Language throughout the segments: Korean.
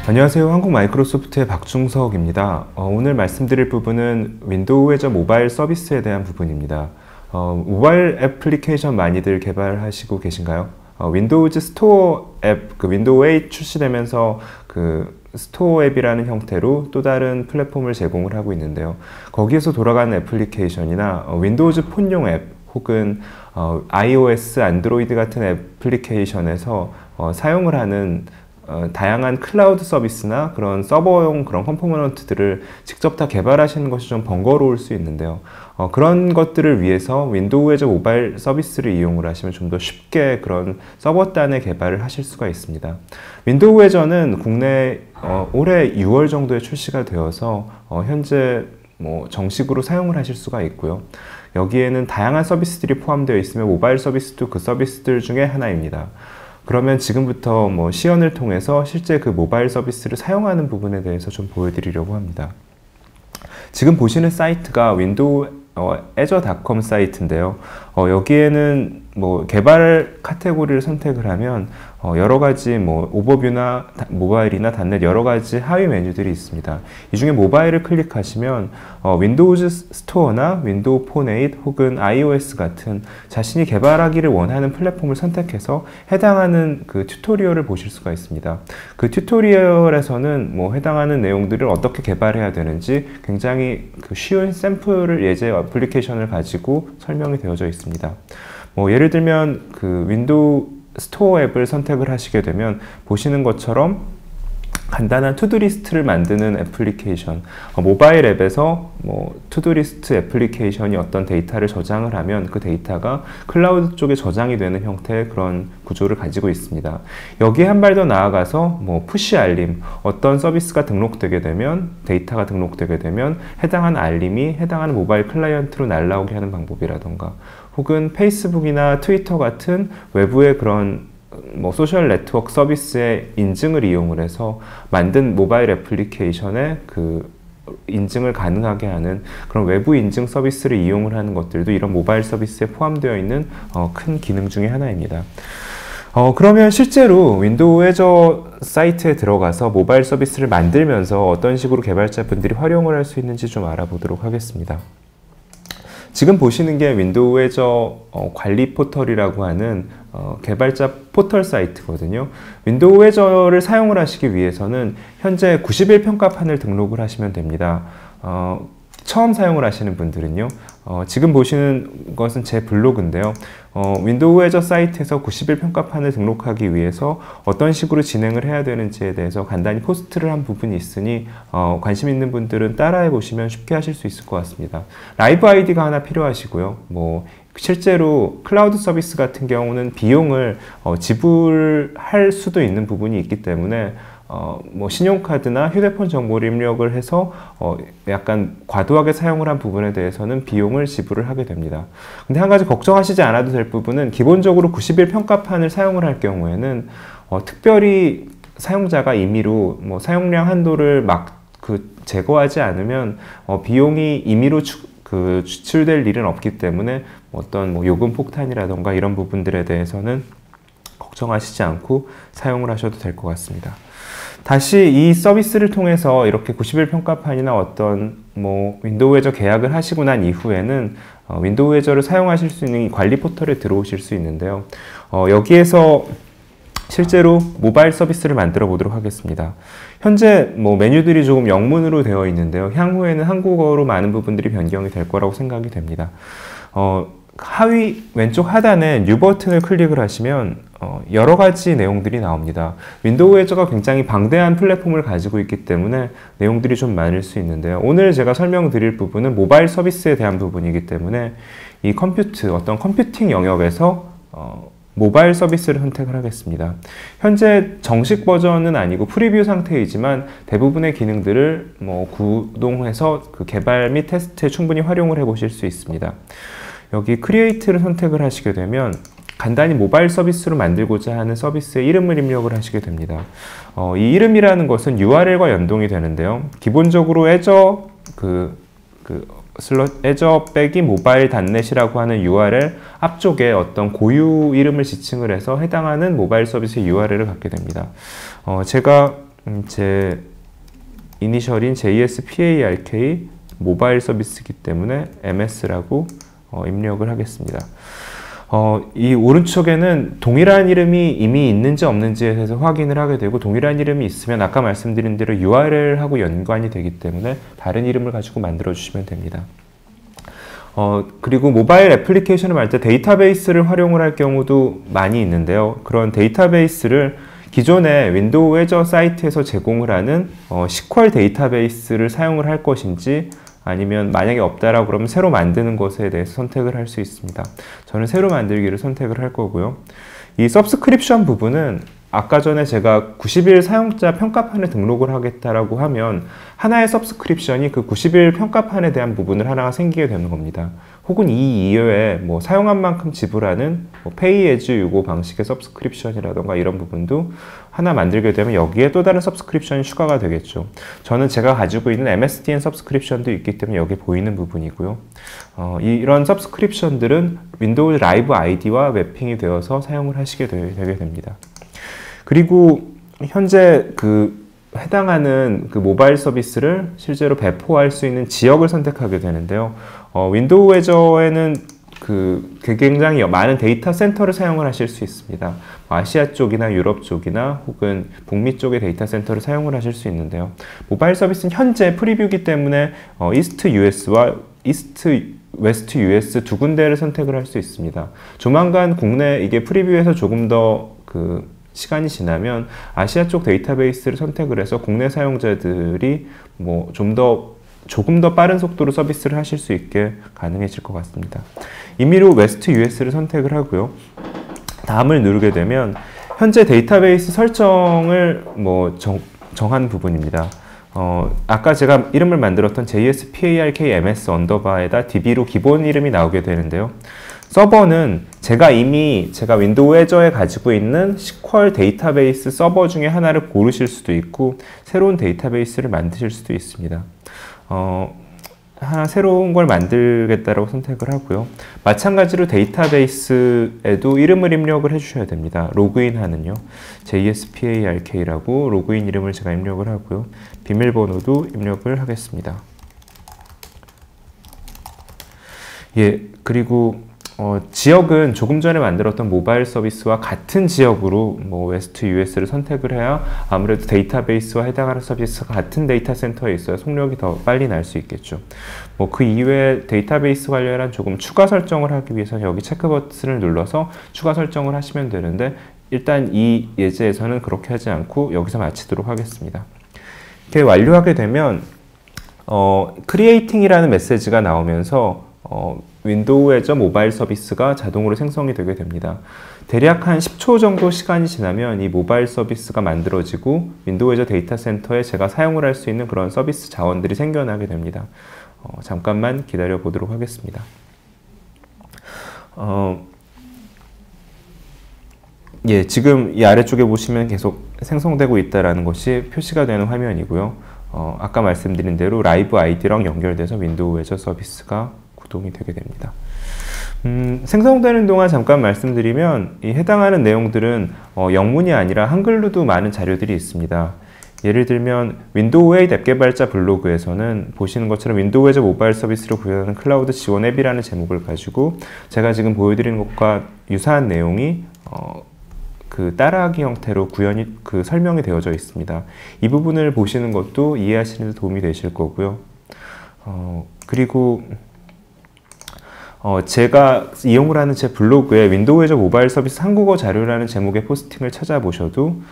안녕하세요. 한국마이크로소프트의 박중석입니다. 오늘 말씀드릴 부분은 윈도우 해저 모바일 서비스에 대한 부분입니다. 모바일 애플리케이션 많이들 개발하시고 계신가요? 윈도우즈 스토어 앱, 윈도우 8 출시되면서 스토어 앱이라는 형태로 또 다른 플랫폼을 제공을 하고 있는데요. 거기에서 돌아가는 애플리케이션이나 윈도우즈 폰용 앱 혹은 iOS, 안드로이드 같은 애플리케이션에서 사용을 하는 다양한 클라우드 서비스나 그런 서버용 그런 컴포넌트들을 직접 다 개발하시는 것이 좀 번거로울 수 있는데요. 그런 것들을 위해서 윈도우 해저 모바일 서비스를 이용을 하시면 좀 더 쉽게 그런 서버단의 개발을 하실 수가 있습니다. 윈도우 해저는 국내 올해 6월 정도에 출시가 되어서 현재 정식으로 사용을 하실 수가 있고요. 여기에는 다양한 서비스들이 포함되어 있으며 모바일 서비스도 그 서비스들 중에 하나입니다. 그러면 지금부터 시연을 통해서 실제 그 모바일 서비스를 사용하는 부분에 대해서 좀 보여드리려고 합니다. 지금 보시는 사이트가 윈도우 azure.com 사이트인데요. 여기에는 개발 카테고리를 선택을 하면 여러가지 오버뷰나 모바일이나 단넷 여러가지 하위 메뉴들이 있습니다. 이 중에 모바일을 클릭하시면 윈도우즈 스토어나 윈도우 폰 8 혹은 iOS 같은 자신이 개발하기를 원하는 플랫폼을 선택해서 해당하는 그 튜토리얼을 보실 수가 있습니다. 그 튜토리얼에서는 해당하는 내용들을 어떻게 개발해야 되는지 굉장히 쉬운 샘플을 예제 애플리케이션을 가지고 설명이 되어져 있습니다. 예를 들면 윈도우 스토어 앱을 선택을 하시게 되면 보시는 것처럼 간단한 투두리스트를 만드는 애플리케이션, 모바일 앱에서 투두리스트 애플리케이션이 어떤 데이터를 저장을 하면 그 데이터가 클라우드 쪽에 저장이 되는 형태의 그런 구조를 가지고 있습니다. 여기에 한 발 더 나아가서 푸시 알림, 어떤 서비스가 등록되게 되면 데이터가 등록되게 되면 해당하는 알림이 해당하는 모바일 클라이언트로 날라오게 하는 방법이라던가 혹은 페이스북이나 트위터 같은 외부의 그런 소셜 네트워크 서비스의 인증을 이용을 해서 만든 모바일 애플리케이션의 인증을 가능하게 하는 그런 외부 인증 서비스를 이용을 하는 것들도 이런 모바일 서비스에 포함되어 있는 큰 기능 중에 하나입니다. 그러면 실제로 윈도우 해저 사이트에 들어가서 모바일 서비스를 만들면서 어떤 식으로 개발자분들이 활용을 할 수 있는지 좀 알아보도록 하겠습니다. 지금 보시는 게 윈도우 해저 관리 포털이라고 하는 개발자 포털 사이트거든요. 윈도우 해저를 사용을 하시기 위해서는 현재 90일 평가판을 등록을 하시면 됩니다. 처음 사용을 하시는 분들은요. 지금 보시는 것은 제 블로그인데요. 윈도우 해저 사이트에서 90일 평가판을 등록하기 위해서 어떤 식으로 진행을 해야 되는지에 대해서 간단히 포스트를 한 부분이 있으니 관심 있는 분들은 따라해 보시면 쉽게 하실 수 있을 것 같습니다. 라이브 아이디가 하나 필요하시고요. 실제로 클라우드 서비스 같은 경우는 비용을 지불할 수도 있는 부분이 있기 때문에 신용카드나 휴대폰 정보를 입력을 해서 약간 과도하게 사용을 한 부분에 대해서는 비용을 지불을 하게 됩니다. 근데 한 가지 걱정하시지 않아도 될 부분은 기본적으로 90일 평가판을 사용을 할 경우에는 특별히 사용자가 임의로 사용량 한도를 제거하지 않으면 비용이 임의로 추출될 일은 없기 때문에 어떤 요금 폭탄이라던가 이런 부분들에 대해서는 걱정하시지 않고 사용을 하셔도 될 것 같습니다. 다시 이 서비스를 통해서 이렇게 90일 평가판이나 어떤 윈도우 해저 계약을 하시고 난 이후에는 윈도우 해저를 사용하실 수 있는 이 관리 포털에 들어오실 수 있는데요. 여기에서 실제로 모바일 서비스를 만들어 보도록 하겠습니다. 현재 메뉴들이 조금 영문으로 되어 있는데요. 향후에는 한국어로 많은 부분들이 변경이 될 거라고 생각이 됩니다. 하위 왼쪽 하단에 뉴 버튼을 클릭을 하시면 여러 가지 내용들이 나옵니다. 윈도우 해저가 굉장히 방대한 플랫폼을 가지고 있기 때문에 내용들이 좀 많을 수 있는데요. 오늘 제가 설명드릴 부분은 모바일 서비스에 대한 부분이기 때문에 이 어떤 컴퓨팅 영역에서 모바일 서비스를 선택을 하겠습니다. 현재 정식 버전은 아니고 프리뷰 상태이지만 대부분의 기능들을 구동해서 개발 및 테스트에 충분히 활용을 해 보실 수 있습니다. 여기 크리에이트를 선택을 하시게 되면 간단히 모바일 서비스로 만들고자 하는 서비스의 이름을 입력을 하시게 됩니다. 이 이름이라는 것은 URL과 연동이 되는데요. 기본적으로 해저 해저 빼기 모바일 단넷이라고 하는 URL 앞쪽에 어떤 고유 이름을 지칭을 해서 해당하는 모바일 서비스의 URL을 갖게 됩니다. 제가 제 이니셜인 JSPARK 모바일 서비스이기 때문에 MS라고 입력을 하겠습니다. 이 오른쪽에는 동일한 이름이 이미 있는지 없는지에 대해서 확인을 하게 되고, 동일한 이름이 있으면 아까 말씀드린 대로 URL하고 연관이 되기 때문에 다른 이름을 가지고 만들어 주시면 됩니다. 그리고 모바일 애플리케이션을 만들 때 데이터베이스를 활용을 할 경우도 많이 있는데요. 그런 데이터베이스를 기존의 윈도우 애저 사이트에서 제공을 하는 SQL 데이터베이스를 사용을 할 것인지, 아니면 만약에 없다라고 그러면 새로 만드는 것에 대해서 선택을 할 수 있습니다. 저는 새로 만들기를 선택을 할 거고요. 이 서브스크립션 부분은 아까 전에 제가 90일 사용자 평가판에 등록을 하겠다라고 하면 하나의 서브스크립션이 그 90일 평가판에 대한 부분을 하나가 생기게 되는 겁니다. 혹은 이 이외에 뭐 사용한 만큼 지불하는 Pay as you go 방식의 서브스크립션이라던가 이런 부분도 하나 만들게 되면 여기에 또 다른 서브스크립션이 추가가 되겠죠. 저는 제가 가지고 있는 MSDN 서브스크립션도 있기 때문에 여기 보이는 부분이고요. 이런 서브스크립션들은 윈도우 라이브 아이디와 매핑이 되어서 사용을 하시게 되게 됩니다. 그리고 현재 해당하는 모바일 서비스를 실제로 배포할 수 있는 지역을 선택하게 되는데요. 윈도우 애저에는 굉장히 많은 데이터 센터를 사용을 하실 수 있습니다. 아시아 쪽이나 유럽 쪽이나 혹은 북미 쪽의 데이터 센터를 사용을 하실 수 있는데요. 모바일 서비스는 현재 프리뷰이기 때문에 이스트 US와 웨스트 US 두 군데를 선택을 할 수 있습니다. 조만간 국내 이게 프리뷰에서 조금 더 시간이 지나면 아시아 쪽 데이터베이스를 선택을 해서 국내 사용자들이 조금 더 빠른 속도로 서비스를 하실 수 있게 가능해질 것 같습니다. 임의로 웨스트 US를 선택을 하고요. 다음을 누르게 되면 현재 데이터베이스 설정을 정한 부분입니다. 아까 제가 이름을 만들었던 JSPARKMS 언더바에다 DB로 기본 이름이 나오게 되는데요. 서버는 제가 윈도우 애저에 가지고 있는 SQL 데이터베이스 서버 중에 하나를 고르실 수도 있고 새로운 데이터베이스를 만드실 수도 있습니다. 하나 새로운 걸 만들겠다라고 선택을 하고요. 마찬가지로 데이터베이스에도 이름을 입력을 해주셔야 됩니다. 로그인하는요. JSPARK라고 로그인 이름을 제가 입력을 하고요. 비밀번호도 입력을 하겠습니다. 그리고 지역은 조금 전에 만들었던 모바일 서비스와 같은 지역으로 웨스트 US를 선택을 해야 아무래도 데이터베이스와 해당하는 서비스가 같은 데이터 센터에 있어야 속력이 더 빨리 날 수 있겠죠. 그 이외에 데이터베이스 관련한 조금 추가 설정을 하기 위해서는 여기 체크 버튼을 눌러서 추가 설정을 하시면 되는데, 일단 이 예제에서는 그렇게 하지 않고 여기서 마치도록 하겠습니다. 이렇게 완료하게 되면 크리에이팅이라는 메시지가 나오면서 윈도우 애저 모바일 서비스가 자동으로 생성이 되게 됩니다. 대략 한 10초 정도 시간이 지나면 이 모바일 서비스가 만들어지고 윈도우 애저 데이터 센터에 제가 사용을 할 수 있는 그런 서비스 자원들이 생겨나게 됩니다. 잠깐만 기다려 보도록 하겠습니다. 지금 이 아래쪽에 보시면 계속 생성되고 있다는 것이 표시가 되는 화면이고요. 아까 말씀드린 대로 라이브 아이디랑 연결돼서 윈도우 애저 서비스가 구동이 되게 됩니다. 생성되는 동안 잠깐 말씀드리면 이 해당하는 내용들은 영문이 아니라 한글로도 많은 자료들이 있습니다. 예를 들면 윈도우 8 앱 개발자 블로그에서는 보시는 것처럼 윈도우 애저 모바일 서비스를 구현하는 클라우드 지원 앱이라는 제목을 가지고 제가 지금 보여드리는 것과 유사한 내용이 따라하기 형태로 설명이 되어져 있습니다. 이 부분을 보시는 것도 이해하시는 데 도움이 되실 거고요. 그리고 제가 이용을 하는 제 블로그에 윈도우 애저 모바일 서비스 한국어 자료라는 제목의 포스팅을 찾아보셔도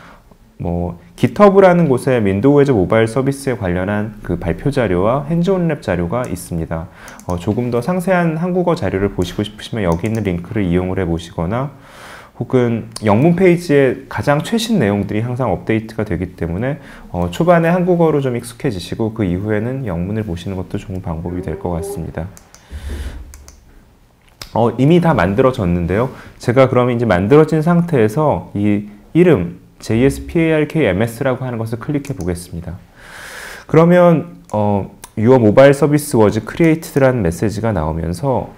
GitHub라는 곳에 윈도우 애저 모바일 서비스에 관련한 발표 자료와 핸즈온 랩 자료가 있습니다. 조금 더 상세한 한국어 자료를 보시고 싶으시면 여기 있는 링크를 이용을 해 보시거나, 혹은 영문 페이지에 가장 최신 내용들이 항상 업데이트가 되기 때문에 초반에 한국어로 좀 익숙해지시고 그 이후에는 영문을 보시는 것도 좋은 방법이 될 것 같습니다. 이미 다 만들어졌는데요. 제가 그러면 이제 만들어진 상태에서 이 이름 JSPARKMS라고 하는 것을 클릭해 보겠습니다. 그러면 Your mobile service was created라는 메시지가 나오면서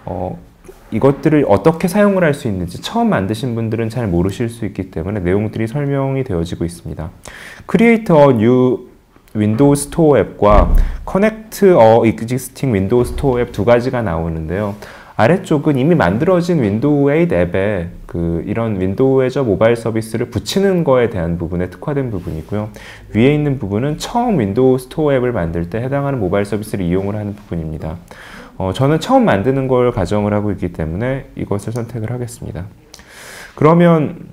이것들을 어떻게 사용을 할 수 있는지 처음 만드신 분들은 잘 모르실 수 있기 때문에 내용들이 설명이 되어지고 있습니다. Create a new Windows Store 앱과 Connect a existing Windows Store 앱 두 가지가 나오는데요. 아래쪽은 이미 만들어진 윈도우 8 앱에 이런 윈도우 애저 모바일 서비스를 붙이는 거에 대한 부분에 특화된 부분이고요. 위에 있는 부분은 처음 윈도우 스토어 앱을 만들 때 해당하는 모바일 서비스를 이용을 하는 부분입니다. 저는 처음 만드는 걸 가정을 하고 있기 때문에 이것을 선택을 하겠습니다. 그러면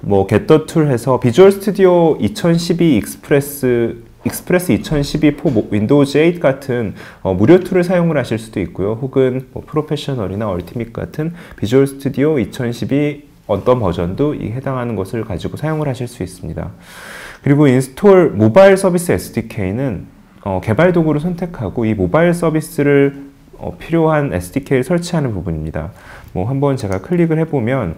뭐 Get the Tool 해서 비주얼 스튜디오 2012 익스프레스 2012 윈도우즈 8 같은 무료 툴을 사용을 하실 수도 있고요. 혹은 뭐 프로페셔널이나 얼티밋 같은 비주얼 스튜디오 2012 어떤 버전도 이 해당하는 것을 가지고 사용을 하실 수 있습니다. 그리고 인스톨 모바일 서비스 SDK는 개발 도구를 선택하고 이 모바일 서비스를 필요한 SDK를 설치하는 부분입니다. 뭐 한번 제가 클릭을 해보면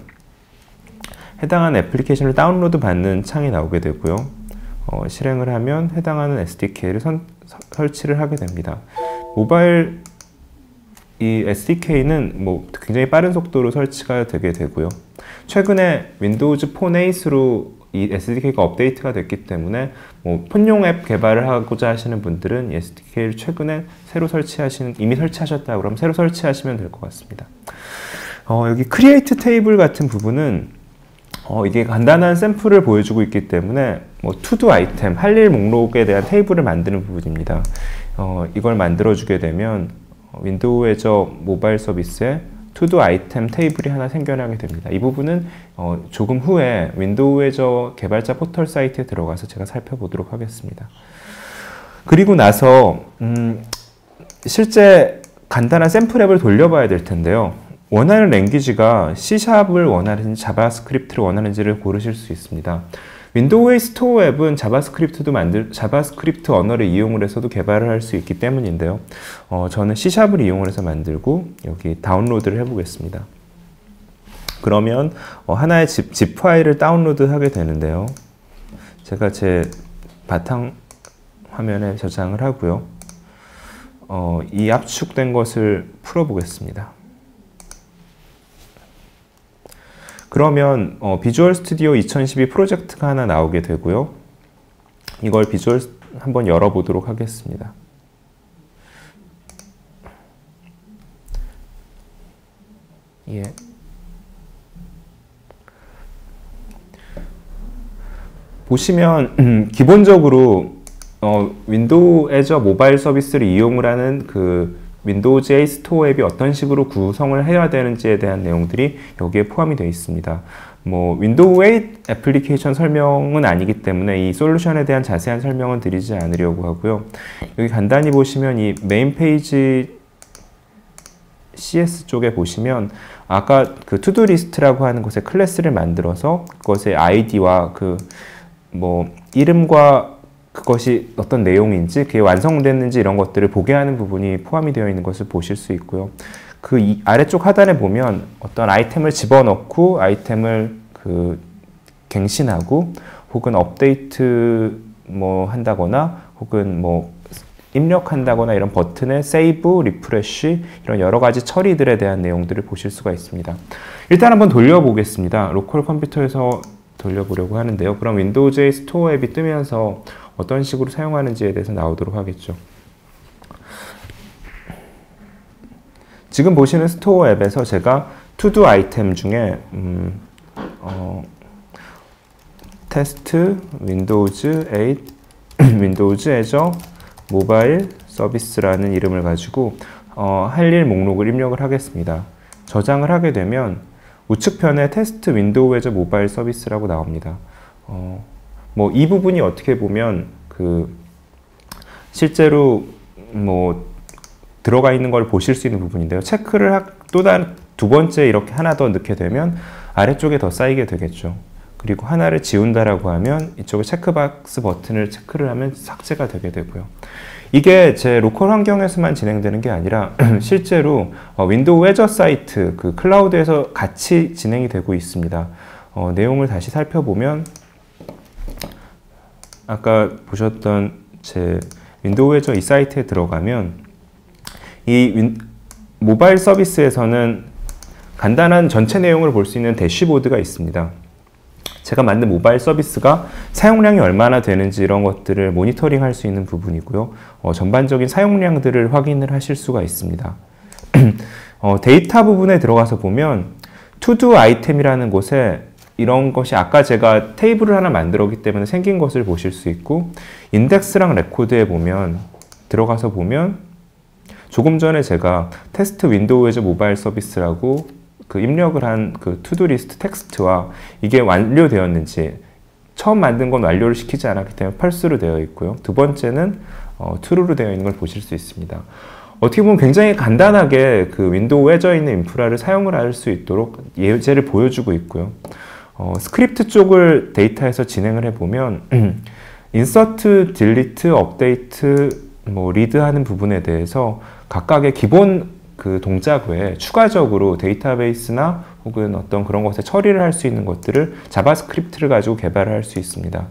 해당하는 애플리케이션을 다운로드 받는 창이 나오게 되고요. 실행을 하면 해당하는 SDK를 설치를 하게 됩니다. 모바일 이 SDK는 뭐 굉장히 빠른 속도로 설치가 되게 되고요. 최근에 윈도우즈 폰 8으로 이 SDK가 업데이트가 됐기 때문에 뭐 폰용 앱 개발을 하고자 하시는 분들은 이 SDK를 최근에 새로 이미 설치하셨다 그러면 새로 설치하시면 될 것 같습니다. 여기 크리에이트 테이블 같은 부분은 이게 간단한 샘플을 보여주고 있기 때문에 뭐 투두 아이템, 할 일 목록에 대한 테이블을 만드는 부분입니다. 이걸 만들어주게 되면 윈도우 애저 모바일 서비스에 투두 아이템 테이블이 하나 생겨나게 됩니다. 이 부분은 조금 후에 윈도우 애저 개발자 포털 사이트에 들어가서 제가 살펴보도록 하겠습니다. 그리고 나서 실제 간단한 샘플 앱을 돌려봐야 될 텐데요. 원하는 랭귀지가 C샵을 원하는지 자바스크립트를 원하는지를 고르실 수 있습니다. 윈도우의 스토어 앱은 자바스크립트 언어를 이용을 해서도 개발을 할 수 있기 때문인데요. 저는 C샵을 이용을 해서 만들고 여기 다운로드를 해보겠습니다. 그러면 하나의 zip 파일을 다운로드 하게 되는데요. 제가 제 바탕 화면에 저장을 하고요. 이 압축된 것을 풀어보겠습니다. 그러면 비주얼 스튜디오 2012 프로젝트가 하나 나오게 되고요. 이걸 한번 열어보도록 하겠습니다. 예. 보시면 기본적으로 윈도우 애저 모바일 서비스를 이용을 하는 윈도우즈 8 스토어 앱이 어떤 식으로 구성을 해야 되는지에 대한 내용들이 여기에 포함이 되어 있습니다. 뭐 윈도우 8 애플리케이션 설명은 아니기 때문에 이 솔루션에 대한 자세한 설명은 드리지 않으려고 하고요. 여기 간단히 보시면 이 메인 페이지 CS 쪽에 보시면 아까 투두 리스트라고 하는 곳에 클래스를 만들어서 그것의 아이디와 이름과 그것이 어떤 내용인지, 그게 완성됐는지 이런 것들을 보게 하는 부분이 포함이 되어 있는 것을 보실 수 있고요. 아래쪽 하단에 보면 어떤 아이템을 집어넣고 아이템을 갱신하고 혹은 업데이트 한다거나 혹은 입력한다거나 이런 버튼에 세이브, 리프레쉬 이런 여러 가지 처리들에 대한 내용들을 보실 수가 있습니다. 일단 한번 돌려보겠습니다. 로컬 컴퓨터에서 돌려보려고 하는데요. 그럼 윈도우즈의 스토어 앱이 뜨면서 어떤 식으로 사용하는지에 대해서 나오도록 하겠죠. 지금 보시는 스토어 앱에서 제가 투두 아이템 중에 테스트 윈도우즈 8 윈도우즈 애저 모바일 서비스라는 이름을 가지고 할 일 목록을 입력을 하겠습니다. 저장을 하게 되면 우측편에 테스트 윈도우 애저 모바일 서비스라고 나옵니다. 이 부분이 어떻게 보면 실제로 들어가 있는 걸 보실 수 있는 부분인데요. 체크를 두 번째 이렇게 하나 더 넣게 되면 아래쪽에 더 쌓이게 되겠죠. 그리고 하나를 지운다라고 하면 이쪽에 체크박스 버튼을 체크를 하면 삭제가 되게 되고요. 이게 제 로컬 환경에서만 진행되는 게 아니라 실제로 윈도우 애저 사이트 클라우드에서 같이 진행이 되고 있습니다. 내용을 다시 살펴보면 아까 보셨던 제 윈도우 애저 이 사이트에 들어가면 이 모바일 서비스에서는 간단한 전체 내용을 볼 수 있는 대시보드가 있습니다. 제가 만든 모바일 서비스가 사용량이 얼마나 되는지 이런 것들을 모니터링 할 수 있는 부분이고요. 전반적인 사용량들을 확인을 하실 수가 있습니다. 데이터 부분에 들어가서 보면 투두 아이템이라는 곳에 이런 것이 아까 제가 테이블을 하나 만들었기 때문에 생긴 것을 보실 수 있고, 인덱스랑 레코드에 보면 들어가서 보면 조금 전에 제가 테스트 윈도우 웨저 모바일 서비스라고 그 입력을 한 그 투두 리스트 텍스트와 이게 완료되었는지, 처음 만든 건 완료를 시키지 않았기 때문에 false로 되어 있고요. 두 번째는 true로 되어 있는 걸 보실 수 있습니다. 어떻게 보면 굉장히 간단하게 그 윈도우 웨저에 있는 인프라를 사용을 할 수 있도록 예제를 보여주고 있고요. 스크립트 쪽을 데이터에서 진행을 해보면 인서트, 딜리트, 업데이트, 리드 하는 부분에 대해서 각각의 기본 그 동작 외에 추가적으로 데이터베이스나 혹은 어떤 그런 것에 처리를 할 수 있는 것들을 자바스크립트를 가지고 개발을 할 수 있습니다.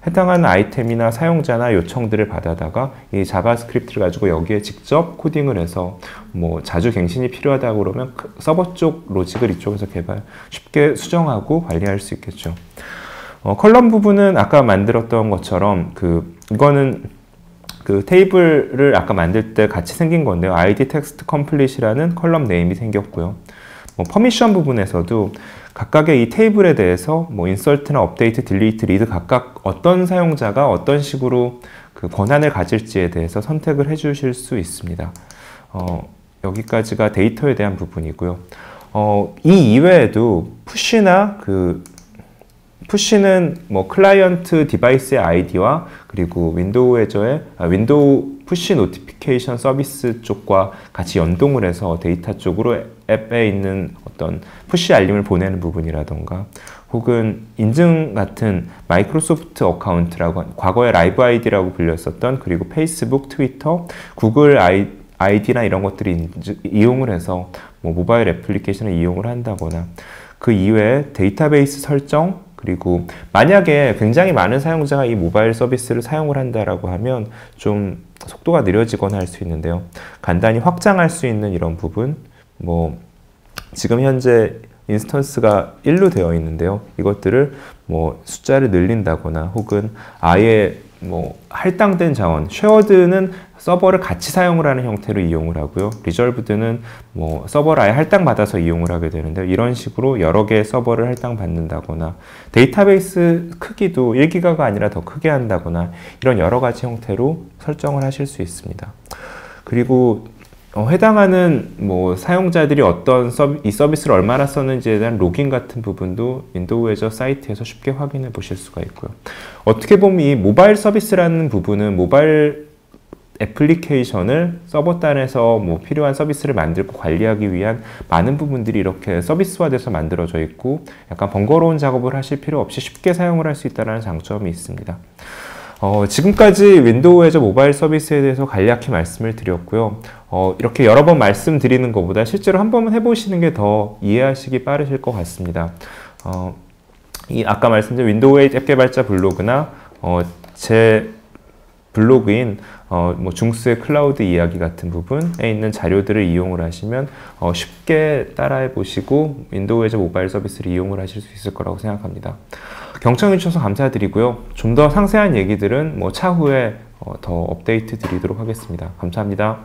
해당하는 아이템이나 사용자나 요청들을 받아다가 이 자바스크립트를 가지고 여기에 직접 코딩을 해서 자주 갱신이 필요하다고 그러면 서버 쪽 로직을 이쪽에서 쉽게 수정하고 관리할 수 있겠죠. 컬럼 부분은 아까 만들었던 것처럼 이거는 그 테이블을 아까 만들 때 같이 생긴 건데요. ID text complete이라는 컬럼 네임이 생겼고요. 퍼미션 부분에서도 각각의 이 테이블에 대해서 인설트나 업데이트, 딜리트, 리드 각각 어떤 사용자가 어떤 식으로 그 권한을 가질지에 대해서 선택을 해 주실 수 있습니다. 여기까지가 데이터에 대한 부분이고요. 이 이외에도 푸시는 클라이언트 디바이스의 아이디와 그리고 윈도우 웨저의 윈도우 푸시 노티피케이션 서비스 쪽과 같이 연동을 해서 데이터 쪽으로 앱에 있는 어떤 푸시 알림을 보내는 부분이라던가, 혹은 인증 같은 마이크로소프트 어카운트라고 과거에 라이브 아이디라고 불렸었던, 그리고 페이스북, 트위터, 구글 아이디나 이런 것들이 이용을 해서 모바일 애플리케이션을 이용을 한다거나, 그 이외에 데이터베이스 설정, 그리고 만약에 굉장히 많은 사용자가 이 모바일 서비스를 사용을 한다라고 하면 좀 속도가 느려지거나 할 수 있는데요. 간단히 확장할 수 있는 이런 부분, 지금 현재 인스턴스가 1로 되어 있는데요. 이것들을 숫자를 늘린다거나, 혹은 아예 할당된 자원, 쉐어드는 서버를 같이 사용을 하는 형태로 이용을 하고요. 리졸브드는 서버를 아예 할당받아서 이용을 하게 되는데, 이런 식으로 여러 개의 서버를 할당받는다거나, 데이터베이스 크기도 1기가가 아니라 더 크게 한다거나, 이런 여러 가지 형태로 설정을 하실 수 있습니다. 그리고 해당하는 사용자들이 이 서비스를 얼마나 썼는지에 대한 로깅 같은 부분도 윈도우 웨저 사이트에서 쉽게 확인해 보실 수가 있고요. 어떻게 보면 이 모바일 서비스라는 부분은 모바일 애플리케이션을 서버단에서 필요한 서비스를 만들고 관리하기 위한 많은 부분들이 이렇게 서비스화돼서 만들어져 있고, 약간 번거로운 작업을 하실 필요 없이 쉽게 사용을 할 수 있다는 장점이 있습니다. 지금까지 윈도우 웨저 모바일 서비스에 대해서 간략히 말씀을 드렸고요. 이렇게 여러 번 말씀드리는 것보다 실제로 한 번만 해보시는 게 더 이해하시기 빠르실 것 같습니다. 아까 말씀드린 윈도우 앱 개발자 블로그나 제 블로그인 중수의 클라우드 이야기 같은 부분에 있는 자료들을 이용을 하시면 쉽게 따라해 보시고 윈도우 웨저 모바일 서비스를 이용을 하실 수 있을 거라고 생각합니다. 경청해 주셔서 감사드리고요. 좀 더 상세한 얘기들은 차후에 더 업데이트 드리도록 하겠습니다. 감사합니다.